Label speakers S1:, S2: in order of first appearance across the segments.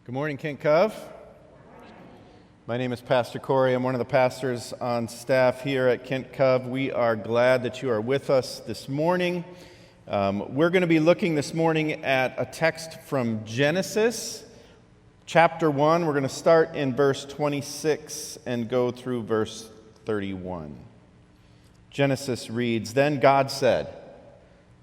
S1: Good morning, Kent Cove. My name is Pastor Corey. I'm one of the pastors on staff here at Kent Cove. We are glad that you are with us this morning. We're going to be looking this morning at a text from Genesis, chapter 1. We're going to start in verse 26 and go through verse 31. Genesis reads, "Then God said,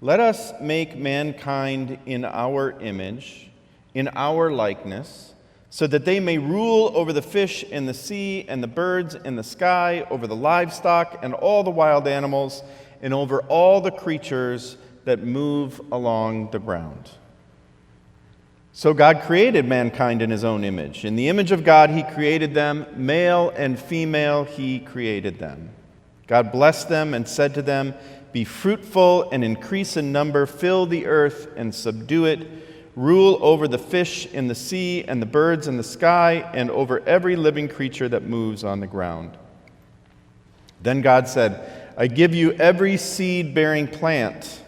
S1: 'Let us make mankind in our image, in our likeness, so that they may rule over the fish in the sea and the birds in the sky, over the livestock and all the wild animals, and over all the creatures that move along the ground.' So God created mankind in his own image. In the image of God he created them, male and female he created them. God blessed them and said to them, 'Be fruitful and increase in number, fill the earth and subdue it. Rule over the fish in the sea and the birds in the sky and over every living creature that moves on the ground.' Then God said, 'I give you every seed-bearing plant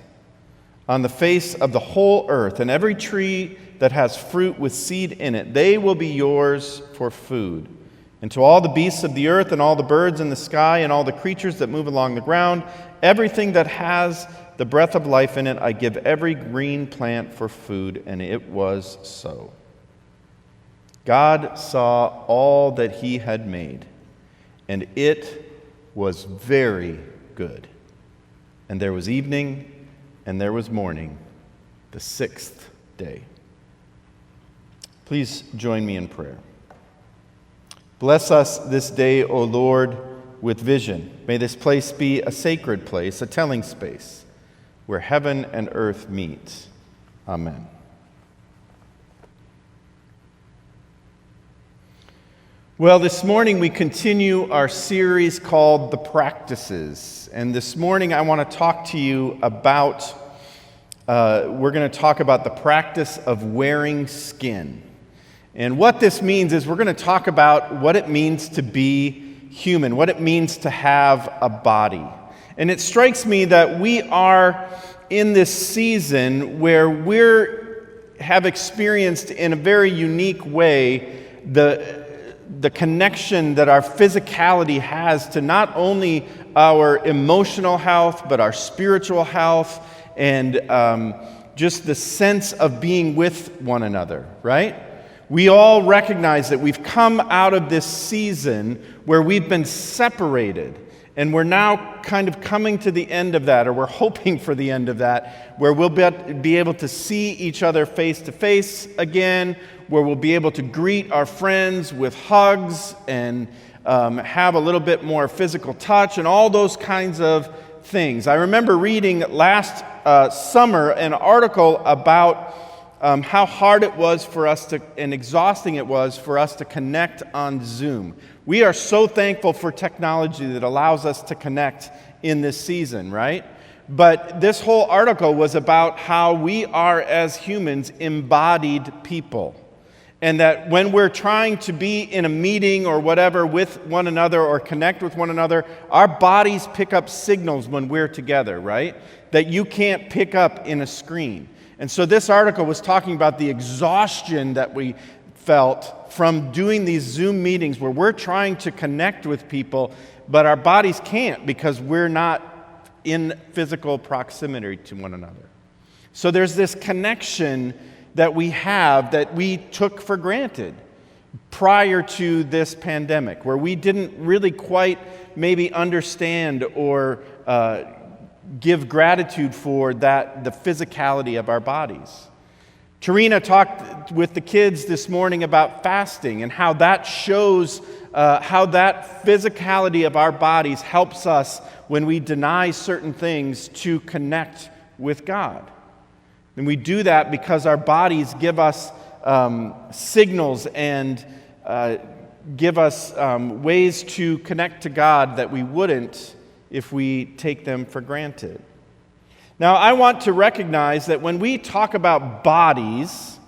S1: on the face of the whole earth, and every tree that has fruit with seed in it. They will be yours for food. And to all the beasts of the earth and all the birds in the sky and all the creatures that move along the ground, everything that has the breath of life in it, I give every green plant for food.' And it was so. God saw all that he had made, and it was very good. And there was evening, and there was morning, the sixth day." Please join me in prayer. Bless us this day, O Lord, with vision. May this place be a sacred place, a telling space, where heaven and earth meet. Amen. Well, this morning we continue our series called The Practices. And this morning I want to talk to you about, we're going to talk about the practice of wearing skin. And what this means is we're going to talk about what it means to be human, what it means to have a body. And it strikes me that we are in this season where we have experienced in a very unique way the connection that our physicality has to not only our emotional health, but our spiritual health, and just the sense of being with one another, right? We all recognize that we've come out of this season where we've been separated, and we're now kind of coming to the end of that, or we're hoping for the end of that, where we'll be able to see each other face to face again, where we'll be able to greet our friends with hugs and have a little bit more physical touch and all those kinds of things. I remember reading last summer an article about how hard it was for us to, and exhausting it was for us to connect on Zoom. We are so thankful for technology that allows us to connect in this season, right? But this whole article was about how we are, as humans, embodied people. And that when we're trying to be in a meeting or whatever with one another or connect with one another, our bodies pick up signals when we're together, right? That you can't pick up in a screen. And so this article was talking about the exhaustion that we felt from doing these Zoom meetings where we're trying to connect with people, but our bodies can't because we're not in physical proximity to one another. So there's this connection that we have that we took for granted prior to this pandemic, where we didn't really quite maybe understand or give gratitude for that, the physicality of our bodies. Tarina talked with the kids this morning about fasting and how that shows how that physicality of our bodies helps us when we deny certain things to connect with God. And we do that because our bodies give us signals and give us ways to connect to God that we wouldn't if we take them for granted. Now, I want to recognize that when we talk about bodies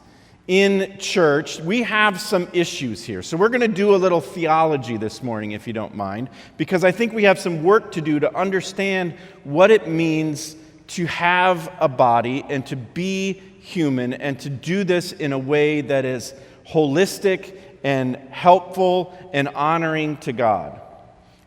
S1: in church, we have some issues here. So we're going to do a little theology this morning, if you don't mind, because I think we have some work to do to understand what it means to have a body and to be human and to do this in a way that is holistic and helpful and honoring to God.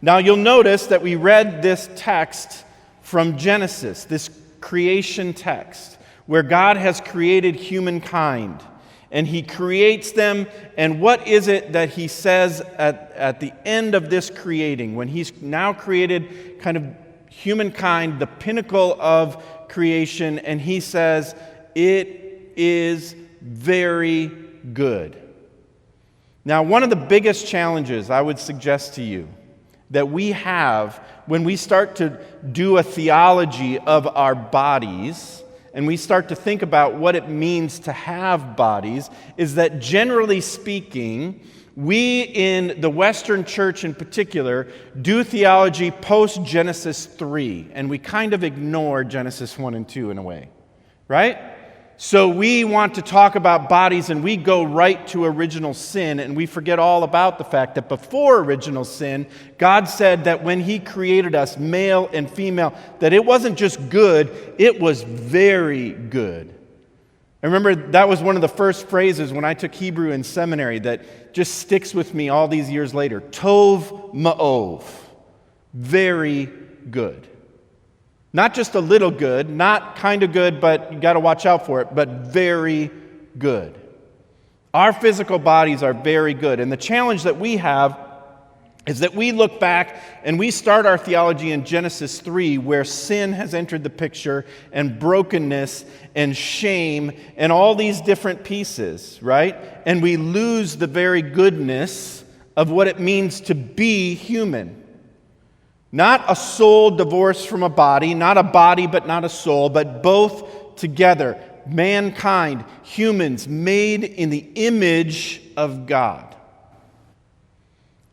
S1: Now you'll notice that we read this text from Genesis, this creation text, where God has created humankind. And he creates them, and what is it that he says at the end of this creating, when he's now created kind of humankind, the pinnacle of creation, and he says, "It is very good." Now, one of the biggest challenges I would suggest to you that we have when we start to do a theology of our bodies, and we start to think about what it means to have bodies, is that generally speaking, we in the Western church in particular do theology post-Genesis 3, and we kind of ignore Genesis 1 and 2 in a way, right? So we want to talk about bodies, and we go right to original sin, and we forget all about the fact that before original sin, God said that when he created us, male and female, that it wasn't just good, it was very good. I remember that was one of the first phrases when I took Hebrew in seminary that just sticks with me all these years later. Tov ma'ov. Very good. Not just a little good, not kind of good, but you got to watch out for it, but very good. Our physical bodies are very good. And the challenge that we have is that we look back and we start our theology in Genesis 3, where sin has entered the picture, and brokenness and shame and all these different pieces, right? And we lose the very goodness of what it means to be human. Not a soul divorced from a body, not a body but not a soul, but both together. Mankind, humans made in the image of God.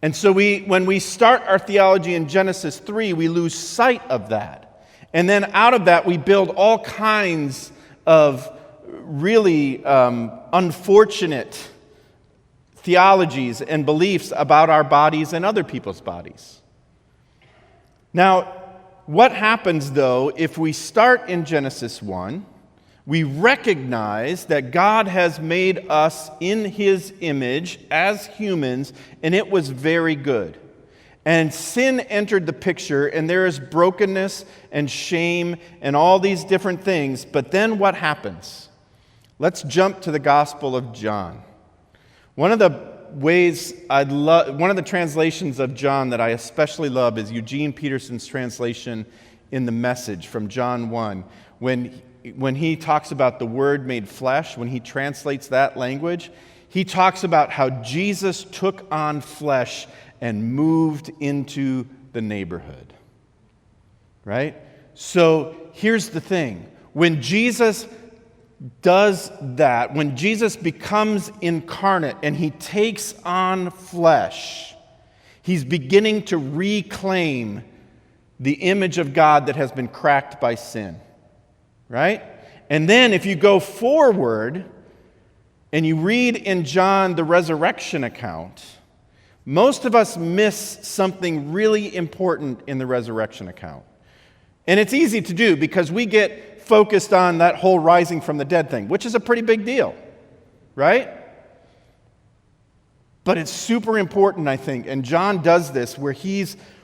S1: And so when we start our theology in Genesis 3, we lose sight of that. And then out of that, we build all kinds of really unfortunate theologies and beliefs about our bodies and other people's bodies. Now, what happens, though, if we start in Genesis 1, we recognize that God has made us in his image as humans, and it was very good. And sin entered the picture, and there is brokenness and shame and all these different things. But then what happens? Let's jump to the Gospel of John. One of the translations of John that I especially love is Eugene Peterson's translation in the Message from John 1. When he talks about the Word made flesh, when he translates that language, he talks about how Jesus took on flesh and moved into the neighborhood. Right? So here's the thing. When Jesus does that, when Jesus becomes incarnate and he takes on flesh, he's beginning to reclaim the image of God that has been cracked by sin. Right? And then if you go forward and you read in John the resurrection account, most of us miss something really important in the resurrection account. And it's easy to do because we get focused on that whole rising from the dead thing, which is a pretty big deal, right? But it's super important, I think, and John does this where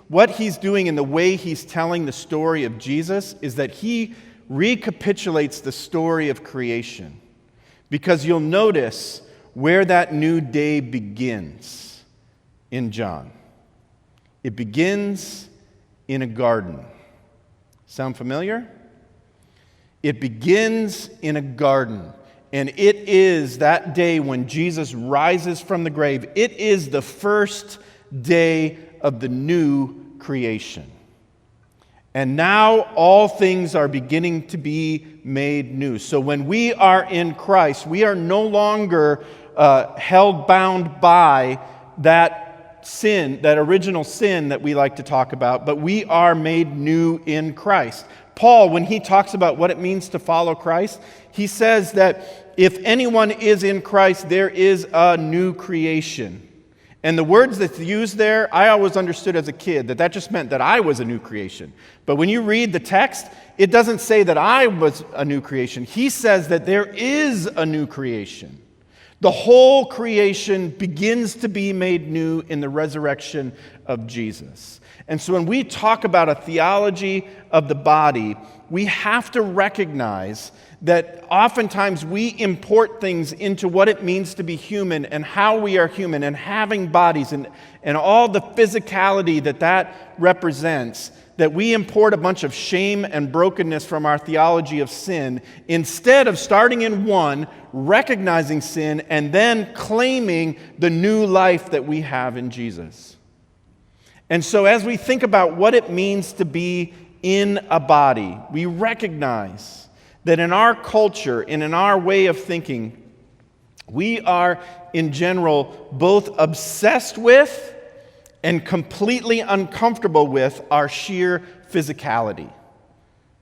S1: what he's doing in the way he's telling the story of Jesus is that he recapitulates the story of creation. Because you'll notice where that new day begins in John. It begins in a garden. Sound familiar? It begins in a garden, and it is that day when Jesus rises from the grave. It is the first day of the new creation. And now all things are beginning to be made new. So when we are in Christ, we are no longer held bound by that sin, that original sin that we like to talk about, but we are made new in Christ. Paul, when he talks about what it means to follow Christ, he says that if anyone is in Christ, there is a new creation. And the words that's used there, I always understood as a kid that just meant that I was a new creation. But when you read the text, it doesn't say that I was a new creation. He says that there is a new creation. The whole creation begins to be made new in the resurrection of Jesus. And so when we talk about a theology of the body, we have to recognize that oftentimes we import things into what it means to be human and how we are human and having bodies and all the physicality that represents, that we import a bunch of shame and brokenness from our theology of sin instead of starting in one, recognizing sin, and then claiming the new life that we have in Jesus. And so as we think about what it means to be in a body, we recognize that in our culture and in our way of thinking, we are, in general, both obsessed with and completely uncomfortable with our sheer physicality,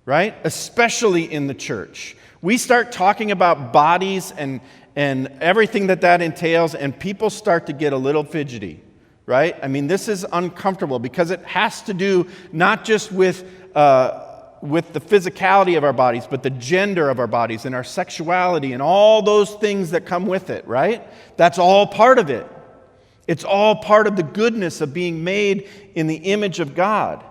S1: right? Especially in the church. We start talking about bodies and everything that entails, and people start to get a little fidgety, right? I mean, this is uncomfortable because it has to do not just with the physicality of our bodies, but the gender of our bodies and our sexuality and all those things that come with it, right? That's all part of it. It's all part of the goodness of being made in the image of God.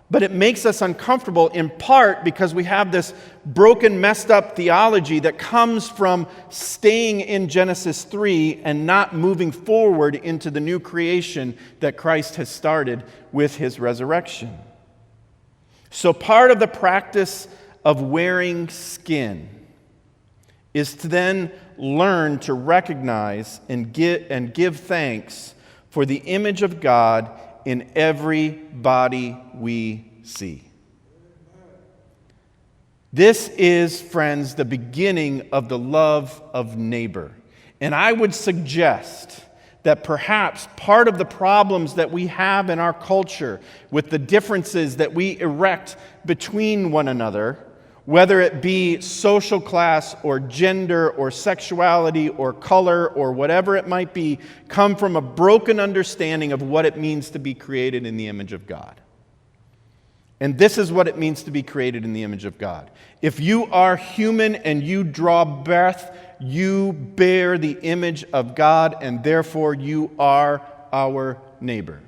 S1: But it makes us uncomfortable in part because we have this broken, messed up theology that comes from staying in Genesis 3 and not moving forward into the new creation that Christ has started with his resurrection. So part of the practice of wearing skin is to then learn to recognize and give thanks for the image of God in every body we see. This is, friends, the beginning of the love of neighbor. And I would suggest that perhaps part of the problems that we have in our culture with the differences that we erect between one another, whether it be social class or gender or sexuality or color or whatever it might be, come from a broken understanding of what it means to be created in the image of God. And this is what it means to be created in the image of God. If you are human and you draw breath, you bear the image of God, and therefore you are our neighbor.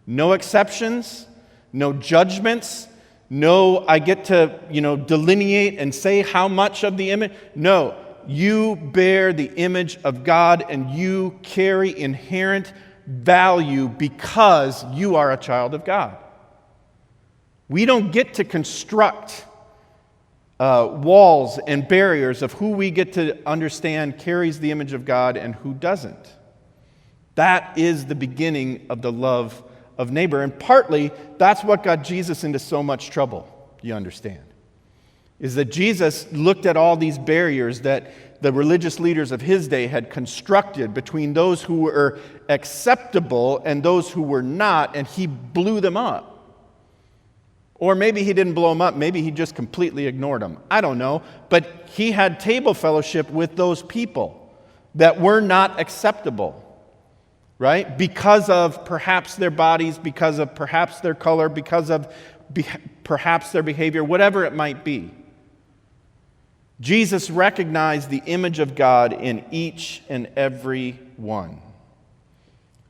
S1: No exceptions, no judgments, no I get to, delineate and say how much of the image. No, you bear the image of God and you carry inherent value because you are a child of God. We don't get to construct walls and barriers of who we get to understand carries the image of God and who doesn't. That is the beginning of the love of neighbor. And partly, that's what got Jesus into so much trouble, you understand, is that Jesus looked at all these barriers that the religious leaders of his day had constructed between those who were acceptable and those who were not, and he blew them up. Or maybe he didn't blow them up. Maybe he just completely ignored them. I don't know. But he had table fellowship with those people that were not acceptable, right? Because of perhaps their bodies, because of perhaps their color, because of perhaps their behavior, whatever it might be. Jesus recognized the image of God in each and every one.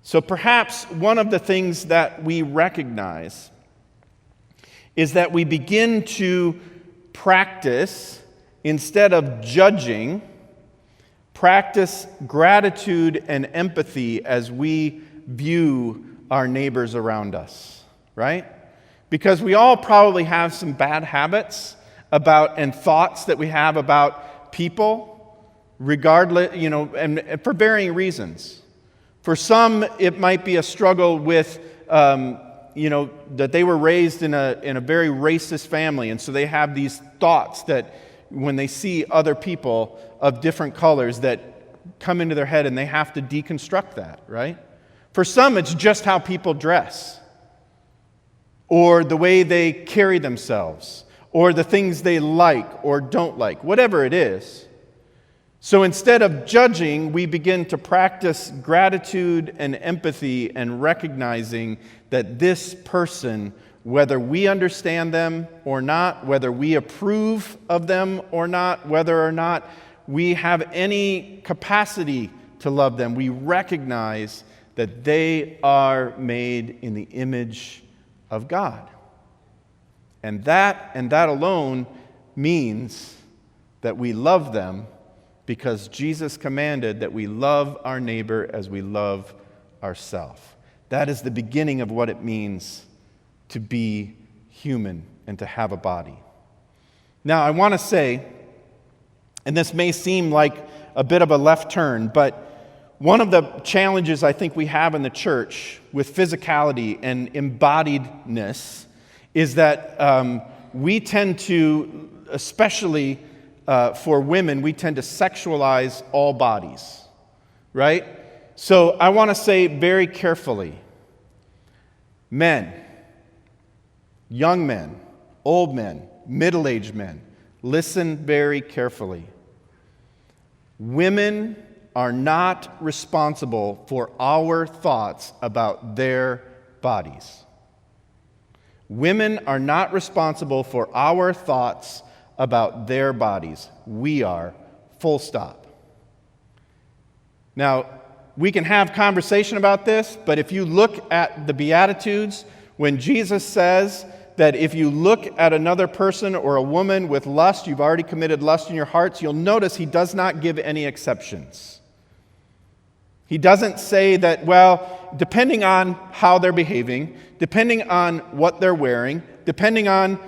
S1: So perhaps one of the things that we recognize is that we begin to practice, instead of judging, practice gratitude and empathy as we view our neighbors around us, right? Because we all probably have some bad habits and thoughts that we have about people, regardless, and for varying reasons. For some, it might be a struggle with that they were raised in a very racist family, and so they have these thoughts that when they see other people of different colors that come into their head and they have to deconstruct that, right? For some, it's just how people dress, or the way they carry themselves, or the things they like or don't like, whatever it is. So instead of judging, we begin to practice gratitude and empathy and recognizing that this person, whether we understand them or not, whether we approve of them or not, whether or not we have any capacity to love them, we recognize that they are made in the image of God. And that alone means that we love them because Jesus commanded that we love our neighbor as we love ourselves. That is the beginning of what it means to be human and to have a body. Now, I want to say, and this may seem like a bit of a left turn, but one of the challenges I think we have in the church with physicality and embodiedness is that we tend to, especially for women, we tend to sexualize all bodies, right? So I want to say very carefully, men, young men, old men, middle-aged men, listen very carefully. Women are not responsible for our thoughts about their bodies. Women are not responsible for our thoughts about their bodies. We are, full stop. Now, we can have conversation about this, but if you look at the Beatitudes, when Jesus says that if you look at another person or a woman with lust, you've already committed lust in your hearts, you'll notice he does not give any exceptions. He doesn't say that, well, depending on how they're behaving, depending on what they're wearing, depending on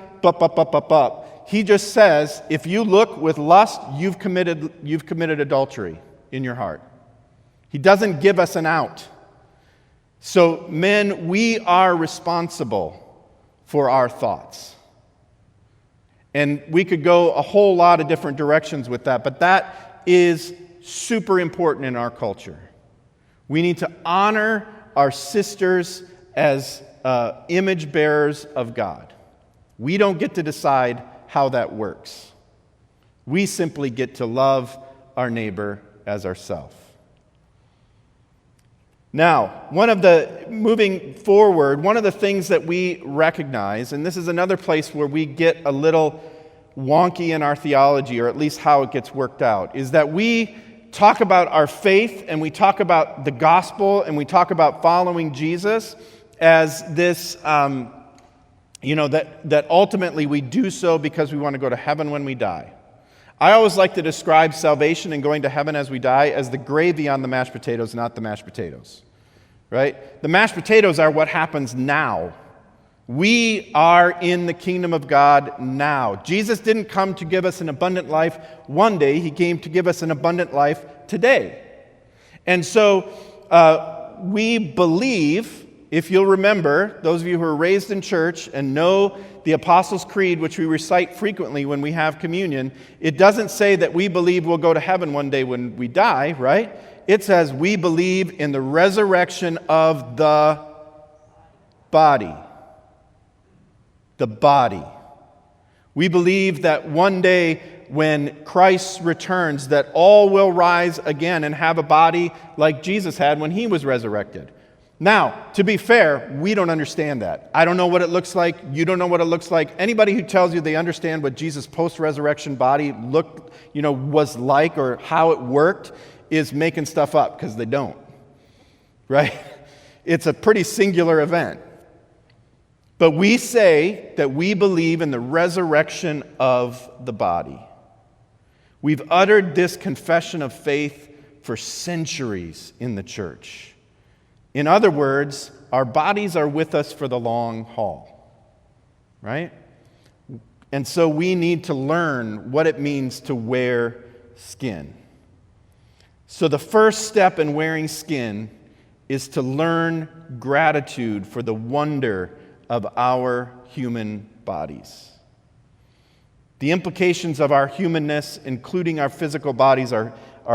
S1: he just says, if you look with lust, you've committed adultery in your heart. He doesn't give us an out. So, men, we are responsible for our thoughts. And we could go a whole lot of different directions with that, but that is super important in our culture. We need to honor our sisters as image bearers of God. We don't get to decide how that works. We simply get to love our neighbor as ourselves. Now, moving forward, one of the things that we recognize, and this is another place where we get a little wonky in our theology, or at least how it gets worked out, is that we talk about our faith and we talk about the gospel and we talk about following Jesus as this, that ultimately we do so because we want to go to heaven when we die. I always like to describe salvation and going to heaven as we die as the gravy on the mashed potatoes, not the mashed potatoes, right? The mashed potatoes are what happens now. We are in the kingdom of God now. Jesus didn't come to give us an abundant life one day. He came to give us an abundant life today. And so we believe, if you'll remember, those of you who are raised in church and know the Apostles' Creed, which we recite frequently when we have communion, it doesn't say that we believe we'll go to heaven one day when we die, right? It says we believe in the resurrection of the body. The body. We believe that one day when Christ returns, that all will rise again and have a body like Jesus had when he was resurrected. Now, to be fair, we don't understand that. I don't know what it looks like. You don't know what it looks like. Anybody who tells you they understand what Jesus' post-resurrection body was like or how it worked is making stuff up, because they don't. Right? It's a pretty singular event. But we say that we believe in the resurrection of the body. We've uttered this confession of faith for centuries in the church. In other words, our bodies are with us for the long haul, right? And so we need to learn what it means to wear skin. So the first step in wearing skin is to learn gratitude for the wonder of our human bodies. The implications of our humanness, including our physical bodies, are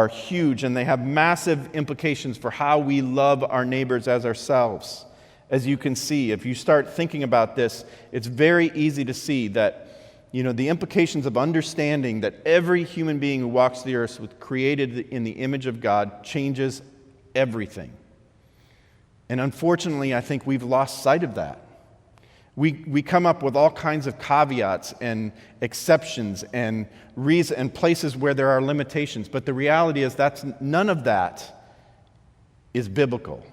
S1: huge, and they have massive implications for how we love our neighbors as ourselves. As you can see, if you start thinking about this, it's very easy to see that the implications of understanding that every human being who walks the earth was created in the image of God changes everything. And unfortunately, I think we've lost sight of that. We come up with all kinds of caveats and exceptions and places where there are limitations. But the reality is none of that is biblical.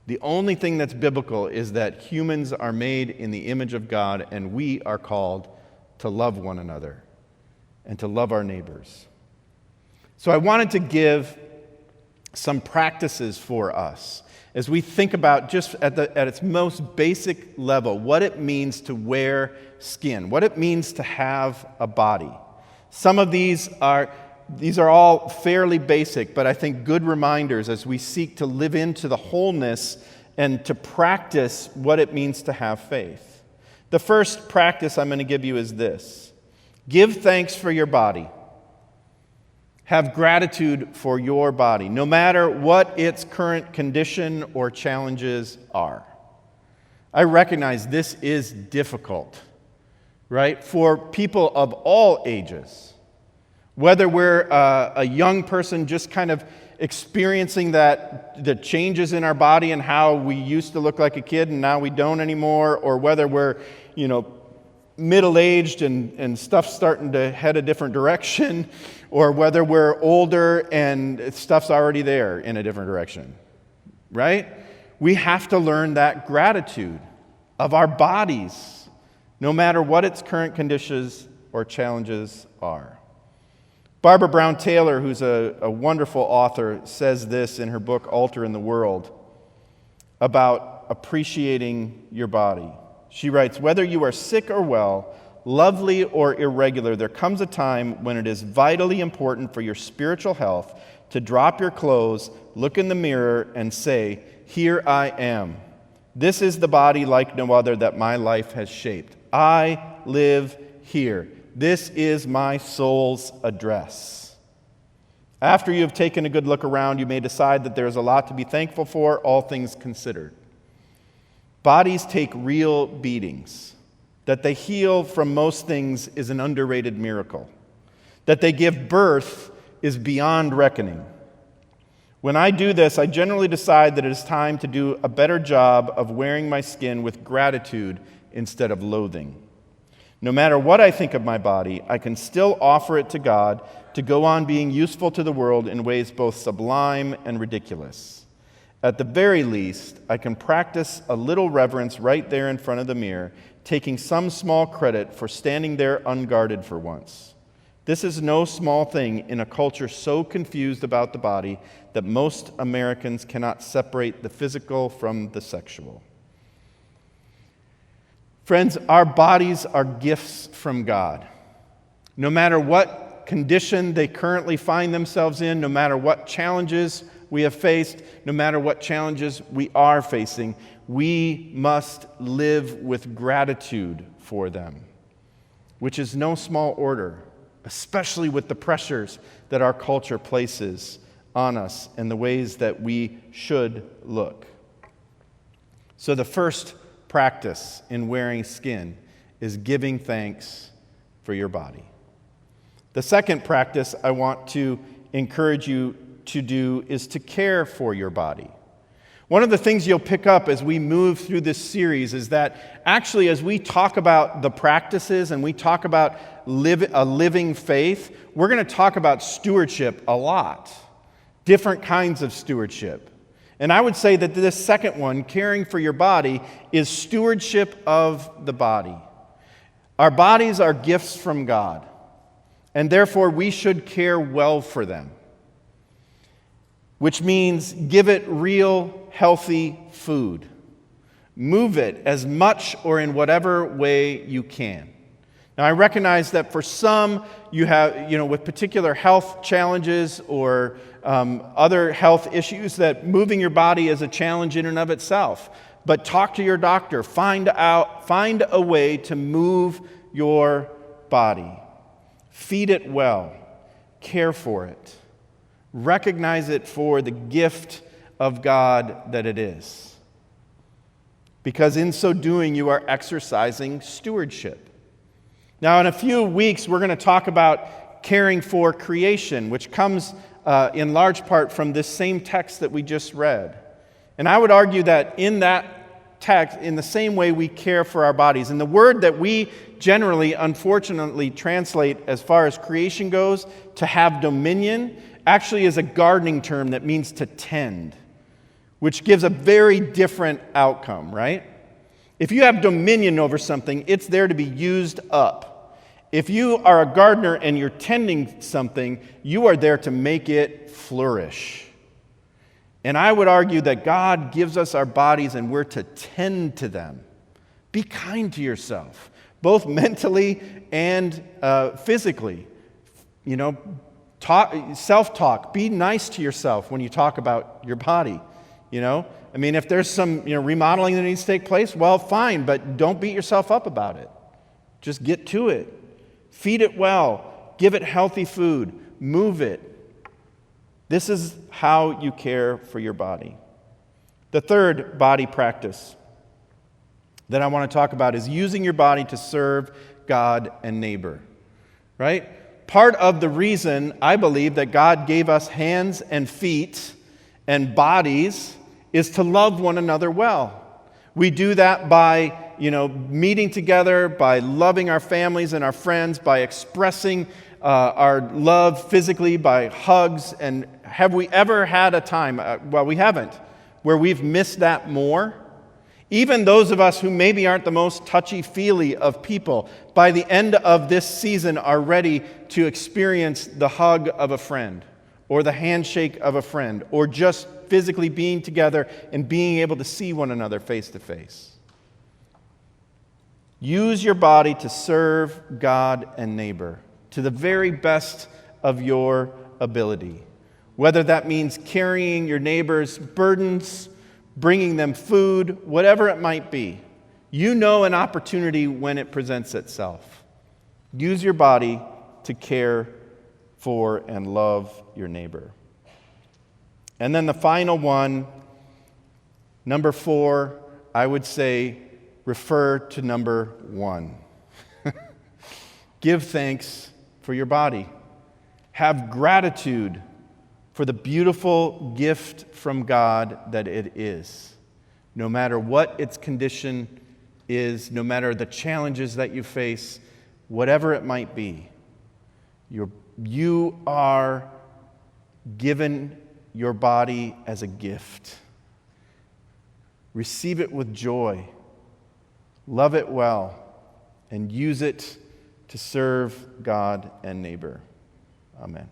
S1: The only thing that's biblical is that humans are made in the image of God, and we are called to love one another and to love our neighbors. So I wanted to give some practices for us as we think about, just at its most basic level, what it means to wear skin, what it means to have a body. Some of these are all fairly basic, but I think good reminders as we seek to live into the wholeness and to practice what it means to have faith. The first practice I'm going to give you is this: give thanks for your body. Have gratitude for your body, no matter what its current condition or challenges are. I recognize this is difficult, right? For people of all ages. Whether we're a young person just kind of experiencing the changes in our body and how we used to look like a kid and now we don't anymore, or whether we're, middle-aged and stuff's starting to head a different direction, or whether we're older and stuff's already there in a different direction, right? We have to learn that gratitude of our bodies, no matter what its current conditions or challenges are. Barbara Brown Taylor, who's a wonderful author, says this in her book, Altar in the World, about appreciating your body. She writes, "Whether you are sick or well, lovely or irregular, there comes a time when it is vitally important for your spiritual health to drop your clothes, look in the mirror, and say, 'Here I am. This is the body like no other that my life has shaped. I live here. This is my soul's address.' After you have taken a good look around, you may decide that there is a lot to be thankful for, all things considered. Bodies take real beatings. That they heal from most things is an underrated miracle. That they give birth is beyond reckoning. When I do this, I generally decide that it is time to do a better job of wearing my skin with gratitude instead of loathing. No matter what I think of my body, I can still offer it to God to go on being useful to the world in ways both sublime and ridiculous. At the very least, I can practice a little reverence right there in front of the mirror, taking some small credit for standing there unguarded for once. This is no small thing in a culture so confused about the body that most Americans cannot separate the physical from the sexual." Friends, our bodies are gifts from God. No matter what condition they currently find themselves in, no matter what challenges we have faced, no matter what challenges we are facing, we must live with gratitude for them, which is no small order, especially with the pressures that our culture places on us and the ways that we should look. So the first practice in wearing skin is giving thanks for your body. The second practice I want to encourage you to do is to care for your body. One of the things you'll pick up as we move through this series is that actually as we talk about the practices and we talk about a living faith, we're going to talk about stewardship a lot, different kinds of stewardship. And I would say that this second one, caring for your body, is stewardship of the body. Our bodies are gifts from God, and therefore we should care well for them, which means give it real, healthy food. Move it as much or in whatever way you can. Now, I recognize that for some, you have, with particular health challenges or other health issues, that moving your body is a challenge in and of itself. But talk to your doctor. Find a way to move your body. Feed it well. Care for it. Recognize it for the gift of God that it is. Because in so doing, you are exercising stewardship. Now, in a few weeks, we're going to talk about caring for creation, which comes in large part from this same text that we just read. And I would argue that in that text, in the same way we care for our bodies. And the word that we generally, unfortunately, translate as far as creation goes, to have dominion, actually is a gardening term that means to tend, which gives a very different outcome, right? If you have dominion over something, it's there to be used up. If you are a gardener and you're tending something, you are there to make it flourish. And I would argue that God gives us our bodies and we're to tend to them. Be kind to yourself, both mentally and physically. You know, self-talk. Be nice to yourself when you talk about your body. You know, I mean, if there's some remodeling that needs to take place, well, fine, but don't beat yourself up about it. Just get to it. Feed it well. Give it healthy food. Move it. This is how you care for your body. The third body practice that I want to talk about is using your body to serve God and neighbor, right? Part of the reason I believe that God gave us hands and feet and bodies is to love one another well. We do that by, meeting together, by loving our families and our friends, by expressing our love physically, by hugs. And have we ever had a time, well, we haven't, where we've missed that more? Even those of us who maybe aren't the most touchy-feely of people, by the end of this season are ready to experience the hug of a friend, or the handshake of a friend, or just physically being together and being able to see one another face to face. Use your body to serve God and neighbor to the very best of your ability. Whether that means carrying your neighbor's burdens, bringing them food, whatever it might be. You know an opportunity when it presents itself. Use your body to care for and love your neighbor. And then the final one, number 4, I would say refer to number 1. Give thanks for your body. Have gratitude for the beautiful gift from God that it is. No matter what its condition is, no matter the challenges that you face, whatever it might be, you are given your body as a gift. Receive it with joy. Love it well, and use it to serve God and neighbor. Amen.